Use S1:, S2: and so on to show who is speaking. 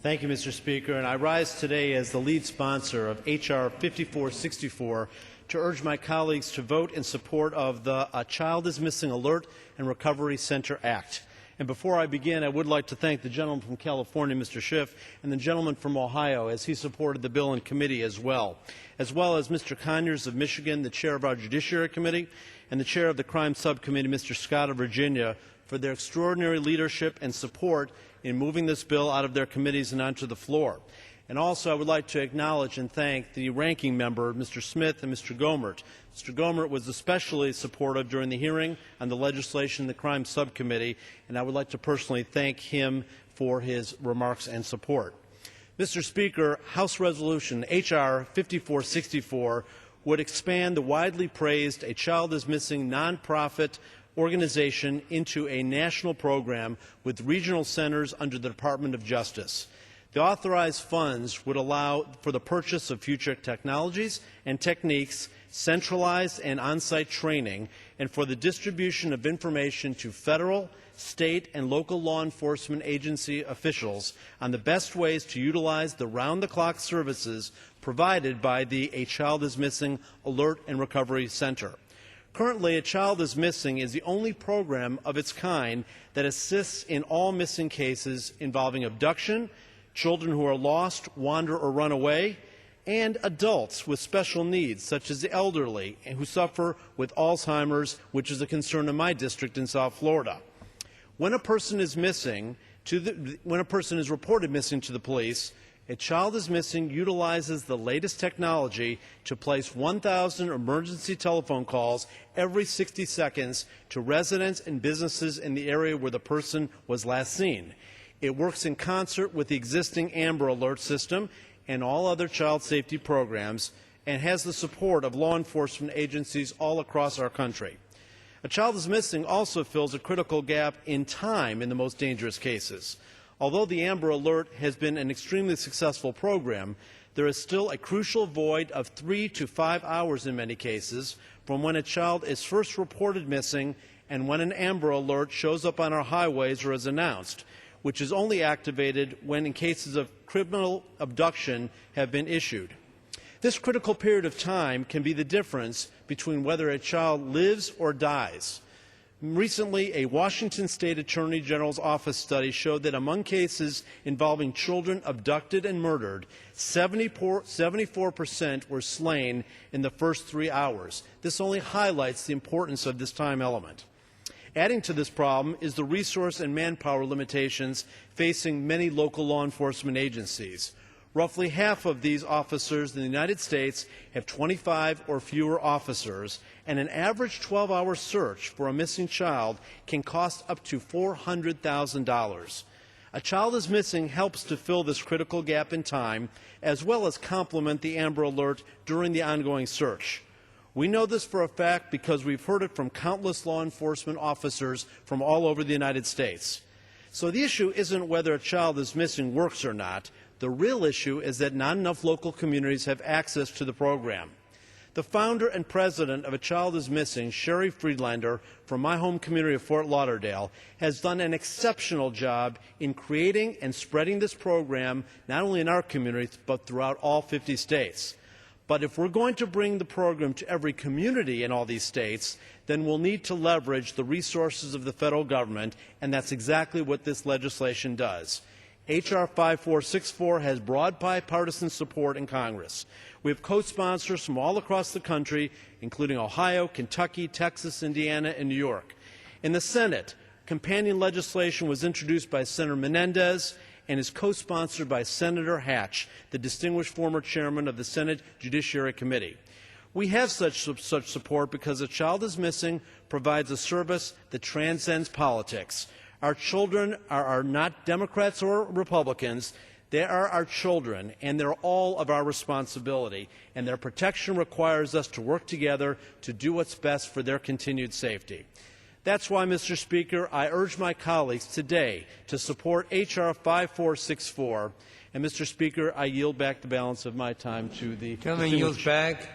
S1: Thank you, Mr. Speaker. And I rise today as the lead sponsor of H.R. 5464 to urge my colleagues to vote in support of the Child is Missing Alert and Recovery Center Act. And before I begin, I would like to thank the gentleman from California, Mr. Schiff, and the gentleman from Ohio, as he supported the bill in committee as well as Mr. Conyers of Michigan, the chair of our Judiciary Committee, and the chair of the Crime Subcommittee, Mr. Scott of Virginia, for their extraordinary leadership and support in moving this bill out of their committees and onto the floor. And also I would like to acknowledge and thank the ranking member, Mr. Smith and Mr. Gomert. Mr. Gomert was especially supportive during the hearing on the legislation in the Crime Subcommittee, and I would like to personally thank him for his remarks and support. Mr. Speaker, House Resolution H.R. 5464 would expand the widely praised A Child is Missing nonprofit organization into a national program with regional centers under the Department of Justice. The authorized funds would allow for the purchase of future technologies and techniques, centralized and on-site training, and for the distribution of information to federal, state, and local law enforcement agency officials on the best ways to utilize the round-the-clock services provided by the A Child is Missing Alert and Recovery Center. Currently, A Child is Missing is the only program of its kind that assists in all missing cases involving abduction, children who are lost, wander, or run away, and adults with special needs, such as the elderly and who suffer with Alzheimer's, which is a concern in my district in South Florida. When a person is reported missing to the police, A Child is Missing utilizes the latest technology to place 1,000 emergency telephone calls every 60 seconds to residents and businesses in the area where the person was last seen. It works in concert with the existing Amber Alert system and all other child safety programs, and has the support of law enforcement agencies all across our country. A Child is Missing also fills a critical gap in time in the most dangerous cases. Although the Amber Alert has been an extremely successful program, there is still a crucial void of 3 to 5 hours in many cases from when a child is first reported missing and when an Amber Alert shows up on our highways or is announced, which is only activated when in cases of criminal abduction have been issued. This critical period of time can be the difference between whether a child lives or dies. Recently, a Washington State Attorney General's Office study showed that among cases involving children abducted and murdered, 74% were slain in the first 3 hours. This only highlights the importance of this time element. Adding to this problem is the resource and manpower limitations facing many local law enforcement agencies. Roughly half of these officers in the United States have 25 or fewer officers, and an average 12-hour search for a missing child can cost up to $400,000. A Child is Missing helps to fill this critical gap in time, as well as complement the Amber Alert during the ongoing search. We know this for a fact because we've heard it from countless law enforcement officers from all over the United States. So the issue isn't whether A Child is Missing works or not. The real issue is that not enough local communities have access to the program. The founder and president of A Child is Missing, Sherry Friedlander, from my home community of Fort Lauderdale, has done an exceptional job in creating and spreading this program, not only in our community, but throughout all 50 states. But if we're going to bring the program to every community in all these states, then we'll need to leverage the resources of the federal government, and that's exactly what this legislation does. H.R. 5464 has broad bipartisan support in Congress. We have co-sponsors from all across the country, including Ohio, Kentucky, Texas, Indiana, and New York. In the Senate, companion legislation was introduced by Senator Menendez and is co-sponsored by Senator Hatch, the distinguished former chairman of the Senate Judiciary Committee. We have such support because A Child is Missing provides a service that transcends politics. Our children are not Democrats or Republicans. They are our children, and they're all of our responsibility, and their protection requires us to work together to do what's best for their continued safety. That's why, Mr. Speaker, I urge my colleagues today to support H.R. 5464. And, Mr. Speaker, I yield back the balance of my time to the
S2: Gentleman yields back.